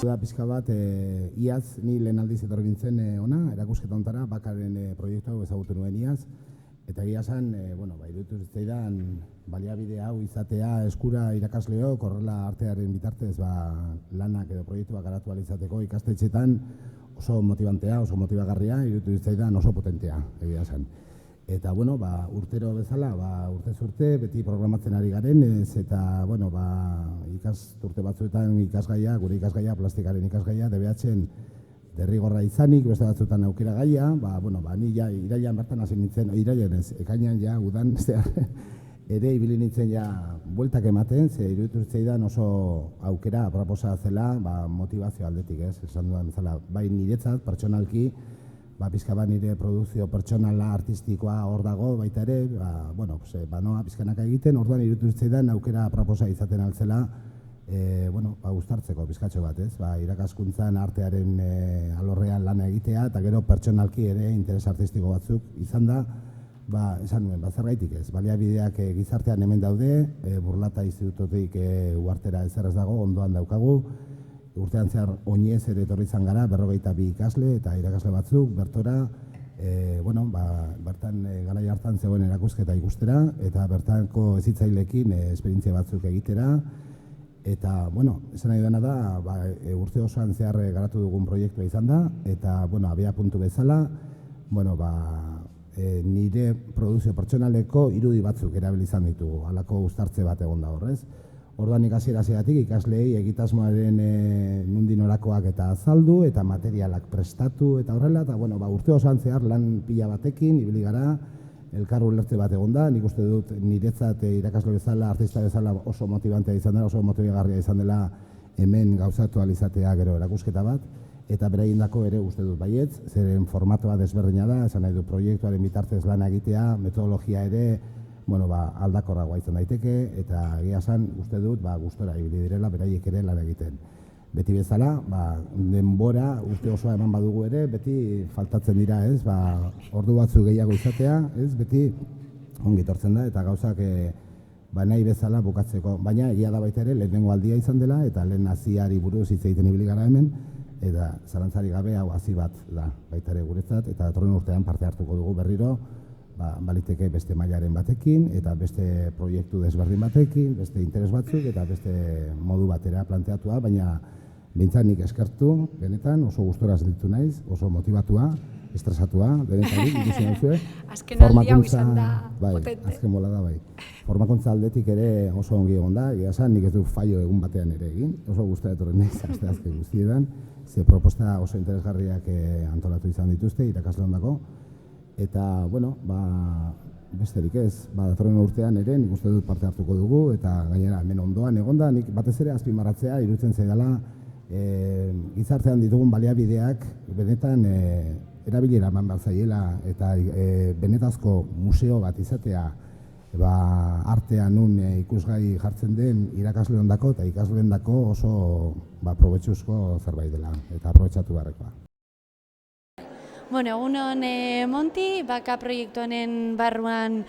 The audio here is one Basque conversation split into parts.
Da pizka bat, iaz, ni lehen aldiz etorri nintzen ona, erakusketa hontara, bakaren proiektu hau ezagutu nuen iaz, eta egia esan, iruditu zitzaidan baliabide hau izatea eskura irakasleok, horrela artearen bitartez lanak edo proiektuak garatu ahal izateko ikastetxetan oso motibantea, oso motibagarria, iruditu zitzaidan oso potentea, egia esan. Eta, urtero bezala, urtez urte, beti programatzen ari garen, eta, ikasturte batzuetan ikasgaia, gure ikasgaia, plastikaren ikasgaia, DBH-en derrigorra izanik, beste batzuetan aukera gaia, ni irailan bertan hasi nintzen, irailan ez, ekainan udan, ere ibili nintzen bueltak ematen, ze iruditu zitzaidan oso aukera aproposa zela, motivazio aldetik, esan dudan bezala, bai niretzat, pertsonalki, pizka bat nire produkzio pertsonala, artistikoa hor dago, baita ere, noa pizkanaka egiten, orduan iruditu zitzaidan aukera aproposa izaten altzela, uztartzeko pizkatxo bat, irakaskuntzan artearen alorrean lana egitea, eta gero pertsonalki ere interes artistiko batzuk izan da, esan nuen, zergaitik ez, baliabideak gizartean hemen daude, Burlata institutotik uhartera ezer ez dago, ondoan daukagu, urtean zehar oinez ere etorri izan gara, 42 ikasle eta irakasle batzuk, bertora, bertan garai hartan zegoen erakusketa ikustera, eta bertanko hezitzaileekin esperientzia batzuk egitera, eta, esan nahi dena da, urte osoan zehar garatu dugun proiektua izan da, eta, abia puntu bezala, nire produkzio pertsonaleko irudi batzuk erabili izan ditugu, halako uztartze bat egon da horrez. Orduan hasieratik ikasleei egitasmoaren nundi norakoak eta azaldu, eta materialak prestatu, eta horrela, eta urte osoan zehar lan pila batekin, ibili gara, elkar ulertze bat egon da, nik uste dut niretzat irakasle bezala, artista bezala oso motibantea izan dela, oso motibagarria izan dela hemen gauzatu alizatea gero erakusketa bat, eta beraiendako ere uste dut baietz, zeren formatoa desberdina da, esan nahi du proiektuaren bitartez lana egitea, metodologia ere, aldakorragoa izan daiteke, eta egia esan uste dut gustora ibili direla beraiek ere lan egiten. Beti bezala, denbora urte osoa eman badugu ere, beti faltatzen dira, ordu batzu gehiago izatea, beti ongi etortzen da, eta gauzak nahi bezala bukatzeko. Baina egia da baita ere, lehenengo aldia izan dela, eta lehen haziari buruz hitz egiten ibili gara hemen, eta zalantzari gabe hau hazi bat da baita ere guretzat, eta datorren urtean parte hartuko dugu berriro, baliteke beste mailaren batekin, eta beste proiektu desberdin batekin, beste interes batzuk, eta beste modu batera planteatua, baina behintzat nik eskertu, benetan, oso gustora sentitu naiz, oso motivatua, estresatua, benetan ikusi nauzue. Azken aldi hau izan da potente. Azken bola da, bai. Formakuntza aldetik ere oso ongi egon da, egia esan, nik ez du fallo egun batean ere egin, oso gustora etorri naiz, azken guztietan, ze proposta oso interesgarriak antolatu izan dituzte, irakasle ondako, eta, besterik ez, datorren urtean ere nik uste dut parte hartuko dugu, eta gainera hemen ondoan egonda, nik batez ere azpimarratzea iruditzen zaidala gizartean ditugun baliabideak benetan erabilera eman behar zaiela, eta benetazko museo bat izatea artean nun ikusgai jartzen den irakasle ondako eta ikasle ondako oso probetxuzko zerbait dela, eta aprobetxatu beharrekoa. Egunon Monti, baka proiektu honen barruan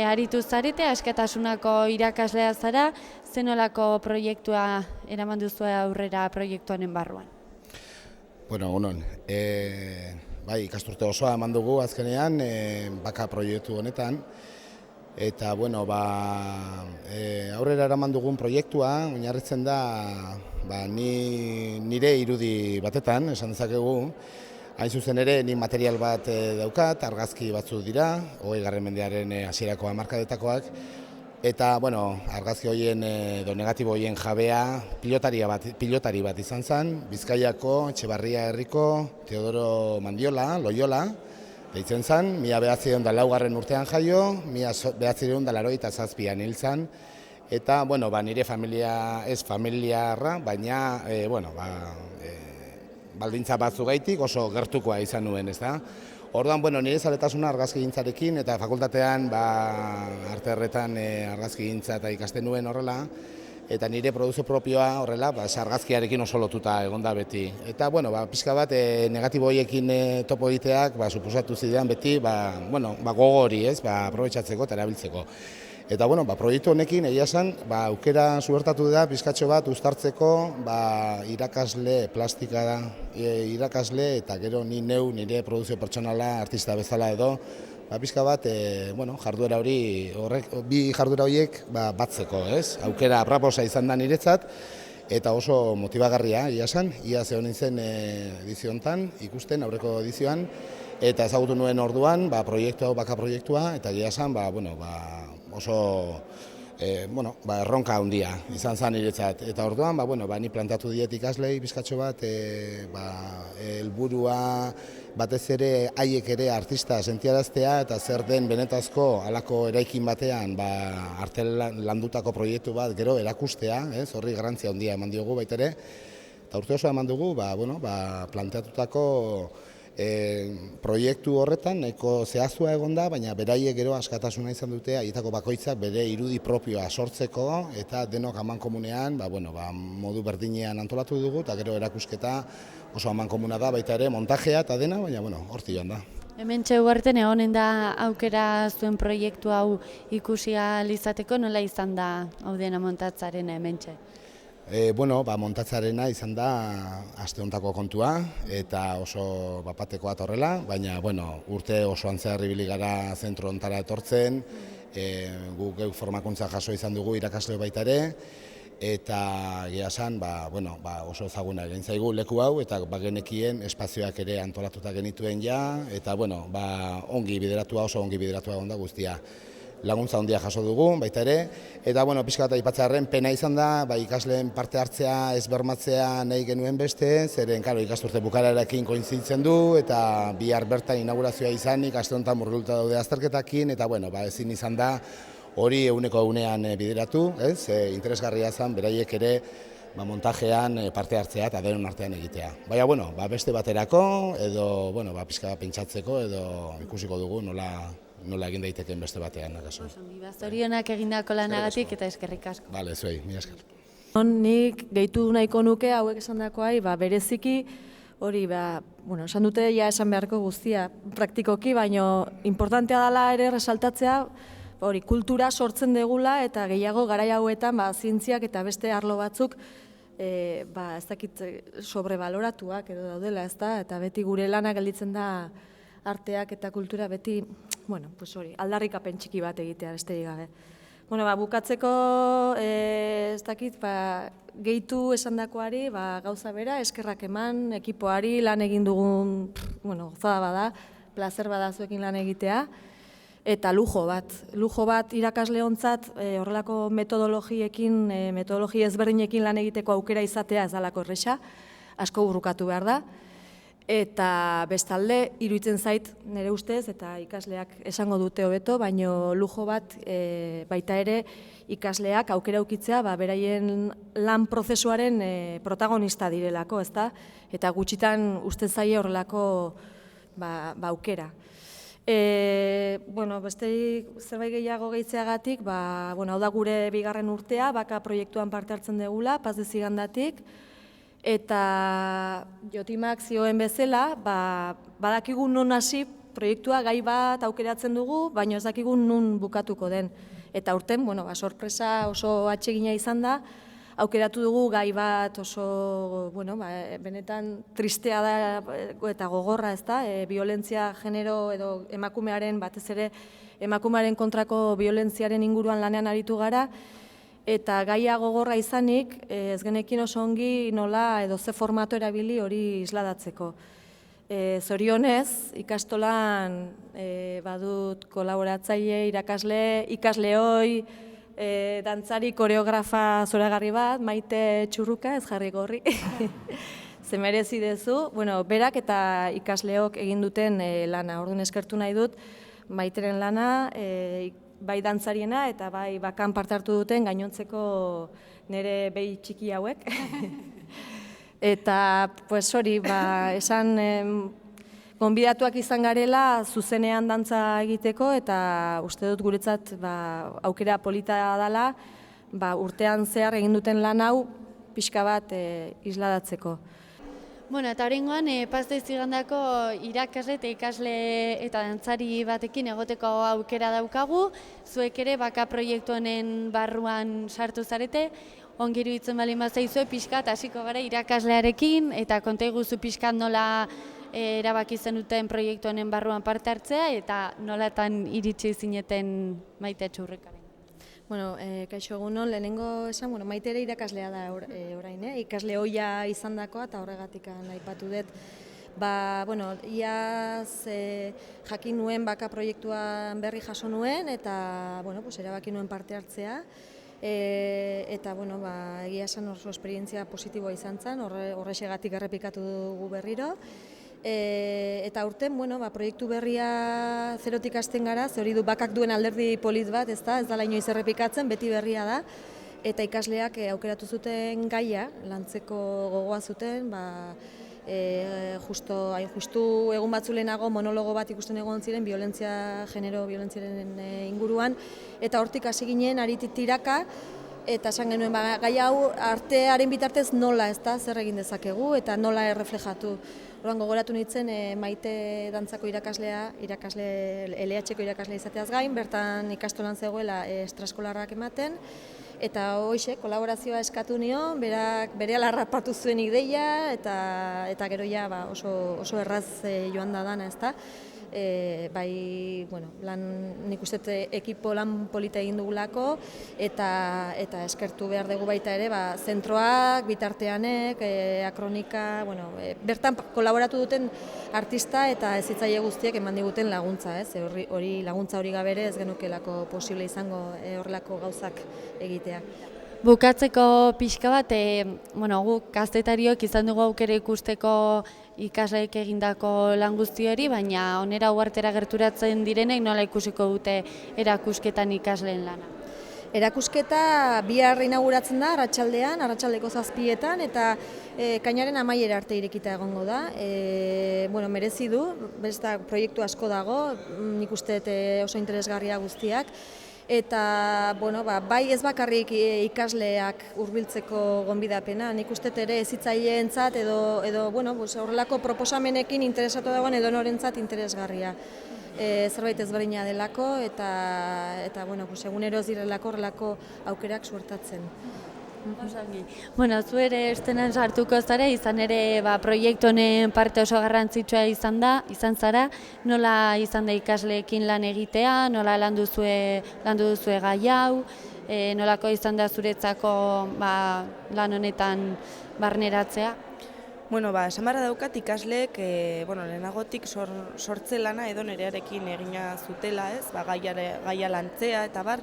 aritu zarete, askatasunako irakaslea zara, zenolako proiektua eraman duzu aurrera proiektu honen barruan? Egunon, ikasturte osoa eman dugu azkenean baka proiektu honetan, eta aurrera eraman dugun proiektua oinarritzen da nire irudi batetan, esan dezakegu. Hain zuzen ere, ni material bat daukat, argazki batzu dira, 20. mendearen hasierako hamarkadetakoak, eta, argazki horien edo negatibo horien jabea pilotari bat izan zen, Bizkaiako Etxebarria herriko Teodoro Mandiola, Loyola, deitzen zen, 1904 urtean jaio, 1987an hil zen, eta, nire familia ez familiarra, baina, baldintza batzu gaitik oso gertukoa izan nuen, ezta? Orduan, nire zaletasuna argazkigintzarekin eta fakultatean arte erretan argazkigintza eta ikasten nuen horrela, eta nire produzio propioa horrela argazkiarekin oso lotuta egon da beti. Eta, bueno, pixka bat negatibo horiekin topo egiteak suposatu zidean beti gogo hori, aprobetxatzeko eta erabiltzeko. Eta, proiektu honekin, egia esan, aukera suertatu da pizkatxo bat uztartzeko irakasle, plastika da, irakasle eta gero nire produzio pertsonala, artista bezala edo, pizka bat, jarduera hori, bi jarduera horiek batzeko, ez? Aukera aproposa izan da niretzat, eta oso motibagarria, egia esan, ia ze honin zen edizio hontan, ikusten, aurreko edizioan, eta ezagutu nuen orduan, baka proiektua, eta egia esan, oso erronka handia izan zen niretzat. Eta orduan, ni planteatu diet ikaslei bizkatxo bat, helburua batez ere haiek ere artista sentiaraztea eta zer den benetazko halako eraikin batean arte landutako proiektu bat gero erakustea, horri garrantzia handia eman diogu baita ere. Eta urte oso eman dugu, planteatutako proiektu horretan nahiko zehaztua egon da, baina beraiek gero askatasuna izan dute haietako bakoitzak bere irudi propioa sortzeko eta denok amankomunean modu berdinean antolatu dugu eta gero erakusketa oso amankomuna da baita ere montajea eta dena, baina horti joan da. Hementxe ugarten egonen da aukera zuen proiektu hau ikusi ahal izateko, nola izan da hau dena montatzaren hementxe? Montatzarena izan da aste hontako kontua eta oso bapatekoa horrela, baina urte osoan zehar ibili gara zentro hontara etortzen, guk formakuntza jaso izan dugu irakasle baita ere, eta egia esan oso ezaguna egin zaigu leku hau eta genekien espazioak ere antolatuta genituen ja, eta ongi bideratua, oso ongi bideratua egon da guztia. Laguntza handia jaso dugu, baita ere, eta pixka bat aipatzearren pena izan da, ikasleen parte hartzea ez bermatzea nahi genuen beste, zeren ikasturte bukaerarekin kointzitzen du, eta bihar bertan inaugurazioa izanik, aste honetan murgilduta daude azterketakin, eta ezin izan da hori eguneko egunean bideratu, interesgarria zen, beraiek ere montajean parte hartzea eta denon artean egitea. Baina, beste baterako, edo pixka bat pentsatzeko, edo ikusiko dugu nola egin daiteken beste batean. Zorionak egindako lanagatik eta eskerrik asko. Bale, zuei, mila esker. Nik gehitu nahiko nuke hauek esandakoai, bereziki hori, esan dute ja esan beharko guztia praktikoki, baina importantea dela ere resaltatzea, hori, kultura sortzen degula eta gehiago garai hauetan zientziak eta beste arlo batzuk ez dakit sobrebaloratuak edo daudela, eta beti gure lana gelditzen da arteak eta kultura beti, aldarrikapen txiki bat egitea besterik gabe. Bukatzeko, ez dakit, gehitu esandakoari, gauza bera, eskerrak eman, ekipoari, lan egin dugun, gozada bada, plazer bada zuekin lan egitea, eta lujo bat irakasleontzat horrelako metodologiekin, metodologi ezberdinekin lan egiteko aukera izatea ez dalako erresa, asko burrukatu behar da. Eta bestalde, iruditzen zait nire ustez, eta ikasleak esango dute hobeto, baino lujo bat baita ere ikasleak aukera ukitzea beraien lan prozesuaren protagonista direlako, ezta? Eta gutxitan uste zaie horrelako aukera. Beste zerbait gehiago gehitzeagatik, hau da gure bigarren urtea, baka proiektuan parte hartzen degula, Paz de Zigandatik, eta Jotimak zioen bezala, badakigu non hasi proiektua gai bat aukeratzen dugu, baina ez dakigu nun bukatuko den. Eta urten, sorpresa oso atsegina izan da, aukeratu dugu gai bat oso, benetan tristea da eta gogorra, ez da, violentzia genero edo emakumearen, batez ere emakumearen kontrako violentziaren inguruan lanean aritu gara, eta gaia gogorra izanik, ez genekin oso ongi nola edo ze formato erabili hori isladatzeko. Zorionez, ikastolan badut kolaboratzaile, irakasle, ikasleoi, dantzari, koreografa zoragarri bat, Maite Txurruka, ez jarri gorri, ze merezi dezu. Berak eta ikasleok egin duten lana, orduan eskertu nahi dut, Maiteren lana, bai dantzariena eta bai bakan parte hartu duten gainontzeko nire behi txiki hauek. Eta, hori, esan gonbidatuak izan garela zuzenean dantza egiteko eta uste dut guretzat aukera polita dela, urtean zehar egin duten lan hau pixka bat isladatzeko. Bueno, eta horrengoan, Paz de Zigandako irakasle eta ikasle eta dantzari batekin egoteko aukera daukagu, zuek ere baka proiektu honen barruan sartu zarete, ongi iruditzen baldin bazaizue pixkat hasiko gara irakaslearekin eta konta iguzu pixkat nola erabaki zenuten proiektu honen barruan parte hartzea eta nolatan iritsi zineten Maite Txurrekaren. Bueno, kaixo egunon, lehenengo esan, Maite ere irakaslea da orain, ikasle ohia izandakoa eta horregatik aipatu dut. Iaz jakin nuen baka proiektuan berri jaso nuen eta erabaki nuen parte hartzea. Eta egia esan oso esperientzia positiboa izan zen, horrexegatik errepikatu dugu berriro. Eta aurten, proiektu berria zerotik hasten gara, ze hori du bakak duen alderdi polit bat, ez da inoiz errepikatzen, beti berria da. Eta ikasleak aukeratu zuten gaia, lantzeko gogoa zuten, justu egun batzu lehenago monologo bat ikusten egon ziren genero biolentziaren inguruan, eta hortik hasi ginen aritik tiraka, eta esan genuen gai hau artearen bitartez nola, zer egin dezakegu eta nola erreflejatu. Orduan gogoratu nintzen Maite dantzako irakasle LH-ko irakasle izateaz gain, bertan ikastolan zegoela estraskolarrak ematen, eta hoxe, kolaborazioa eskatu nion, berehala harrapatu zuen ideia, eta gero ja oso erraz joan da dana, ezta. Nik uste ekipo lan polita egin dugulako, eta eskertu behar dugu baita ere, zentroak, bitarteanek, akronika, bertan kolaboratu duten artista eta hezitzaile guztiek eman diguten laguntza, laguntza hori gabe ere ez genukelako posible izango horrelako gauzak egitea. Bukatzeko pixka bat, guk kazetariok izan dugu aukera ikusteko ikasleek egindako lan guzti hori, baina onera uhartera gerturatzen direnek nola ikusiko dute erakusketan ikasleen lana? Erakusketa bihar inauguratzen da, arratsaldeko 7:00 eta ekainaren amaiera arte irekita egongo da. Merezi du, beste proiektu asko dago, nik uste oso interesgarria guztiak. Eta, bai ez bakarrik ikasleak hurbiltzeko gonbidapena, nik uste ere hezitzaileentzat edo horrelako proposamenekin interesatu dagoen edo norentzat interesgarria. Zerbait ezberdina delako eta egunero ez direlako horrelako aukerak suertatzen. Zu ere estenan sartuko zara, izan ere proiektu honen parte oso garrantzitsua izan zara, nola izan da ikasleekin lan egitea, nola landu duzue gai hau, nolako izan da zuretzako lan honetan barneratzea? Esan barra daukat ikasleek lehenagotik sortze lana edo nerearekin egina zutela, gaia lantzea eta bar.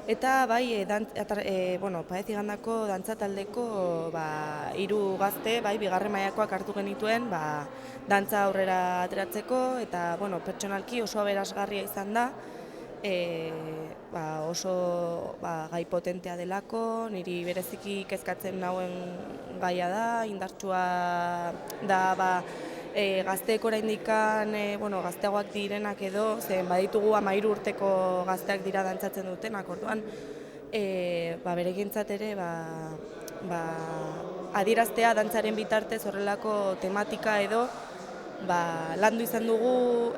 Eta Paez Zigandako dantza taldeko 3 gazte, bigarren mailakoak hartu genituen dantza aurrera ateratzeko eta pertsonalki oso aberasgarria izan da, oso gai potentea delako, niri bereziki kezkatzen nauen gaia da, indartsua da gazteek oraindikan gazteagoak direnak edo, zen baditugu 13 urteko gazteak dira dantzatzen dutenak, orduan beregintzat ere adieraztea dantzaren bitartez horrelako tematika edo landu izan dugu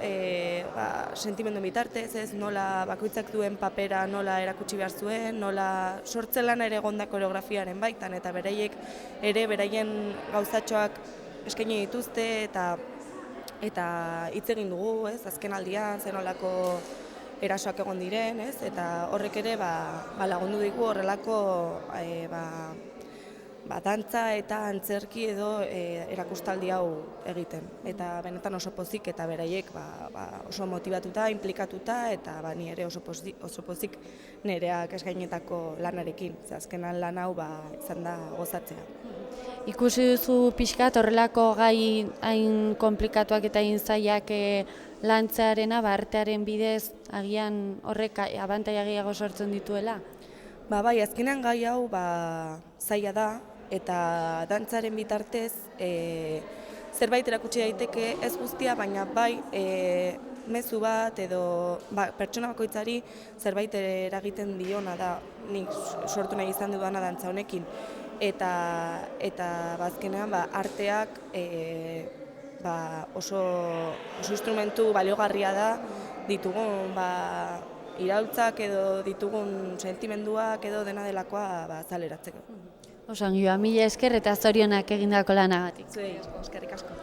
sentimendu bitartez, nola bakoitzak duen papera nola erakutsi behar zuen, nola sortze lana ere egon da koreografiaren baitan eta bereiek ere beraien gauzatxoak eskaini dituzte eta hitz egin dugu, azken aldian zenolako erasoak egon diren, eta horrek ere lagundu digu horrelako dantza eta antzerki edo erakustaldi hau egiten. Eta benetan oso pozik eta beraiek oso motibatuta, implikatuta eta ni ere oso pozik nereak eskainetako lanarekin. Azkenan lan hau izan da gozatzea. Ikusi duzu pixkat horrelako gai hain konplikatuak eta hain zailak lantzearena, artearen bidez agian horrek abantaila gehiago sortzen dituela? Bai, azkenan gai hau zaila da eta dantzaren bitartez zerbait erakutsi daiteke ez guztia, baina bai mezu bat edo pertsona bakoitzari zerbait eragiten diona da, nik sortu nahi izan dudana dantza honekin. Eta bazkenean arteak oso instrumentu baliogarria da ditugun iraultzak edo ditugun sentimenduak edo dena delakoa azaleratzeko. Osan, joa, mila esker eta zorionak egindako lanagatik. Zuei, eskerrik asko.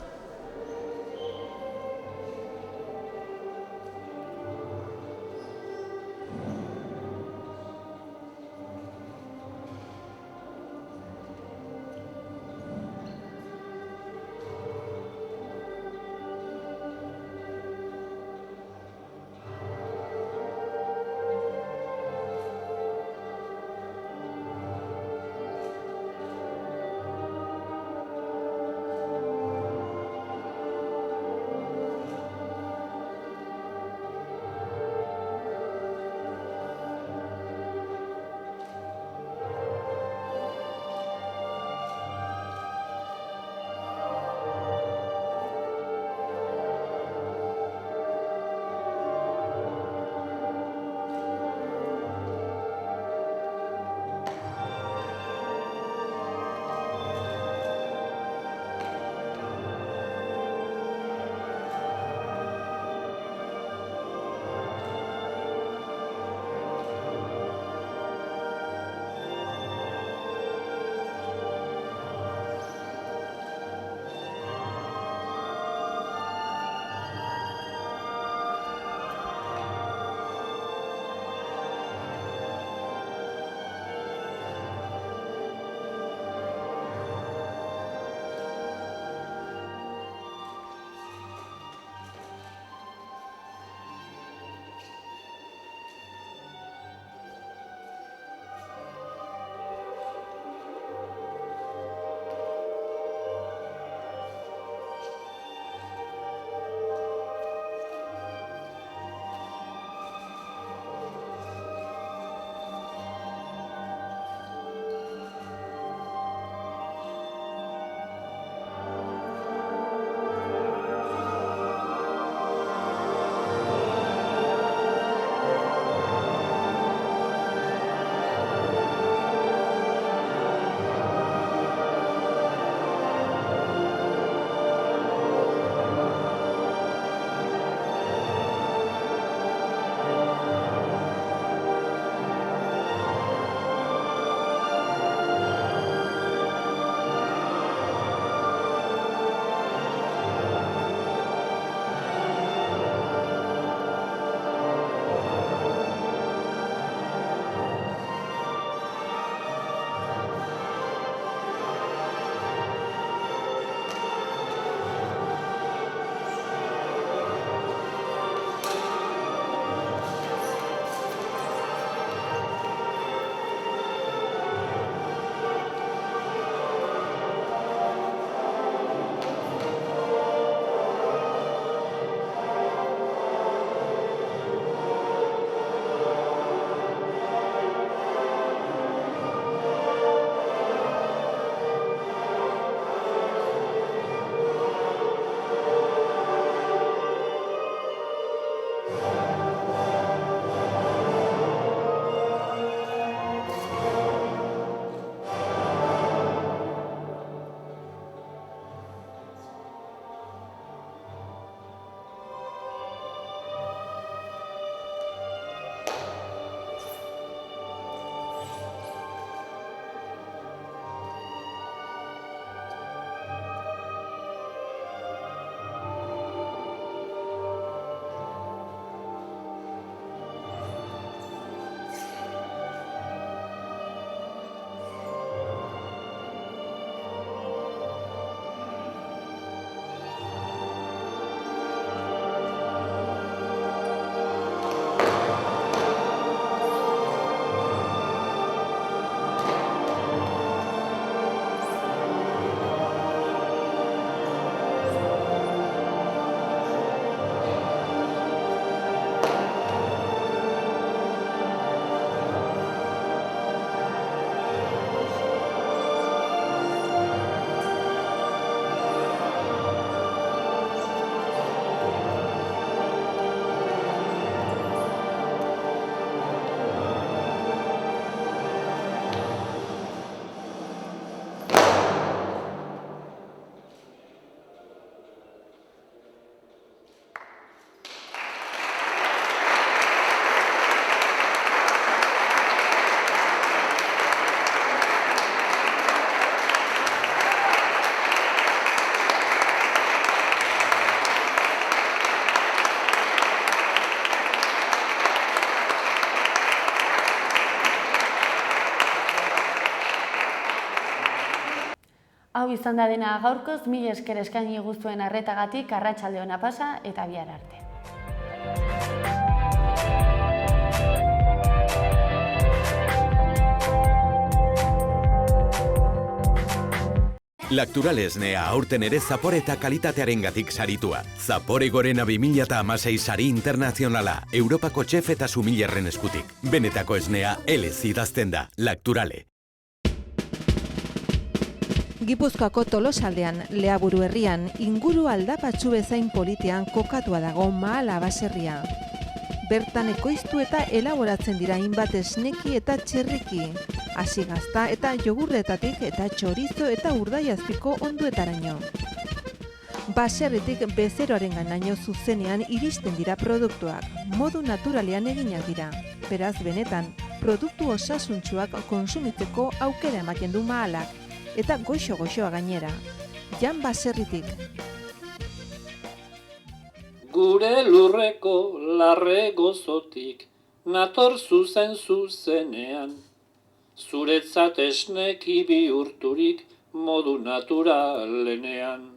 Hau izan da dena gaurkoz, mila esker eskaini guztuen arretagatik, arratsalde ona pasa eta bihar arte. Lactural esnea aurten ere zapore eta kalitatearengatik saritua. Zapore Gorena 2016 sari internazionala, Europako txef eta sumillerren eskutik. Benetako esnea, elez idazten da, Lacturale. Gipuzkoako Tolosaldean, Leaburu herrian, inguru aldapatsu bezain politean kokatua dago Mahala baserria. Bertan ekoiztu eta elaboratzen dira hainbat esneki eta txerriki. Hasi gazta eta jogurretatik eta txorizo eta urdaiazpiko onduetaraino. Baserritik bezeroaren ganaino zuzenean iristen dira produktuak, modu naturalean eginak dira. Beraz, benetan, produktu osasuntsuak konsumitzeko aukera ematen du Mahalak, eta goxo-goxoa gainera. Jan Baserritik. Gure lurreko larre gozotik, nator zuzenean. Zuretzat esneki bihurturik modu naturalenean.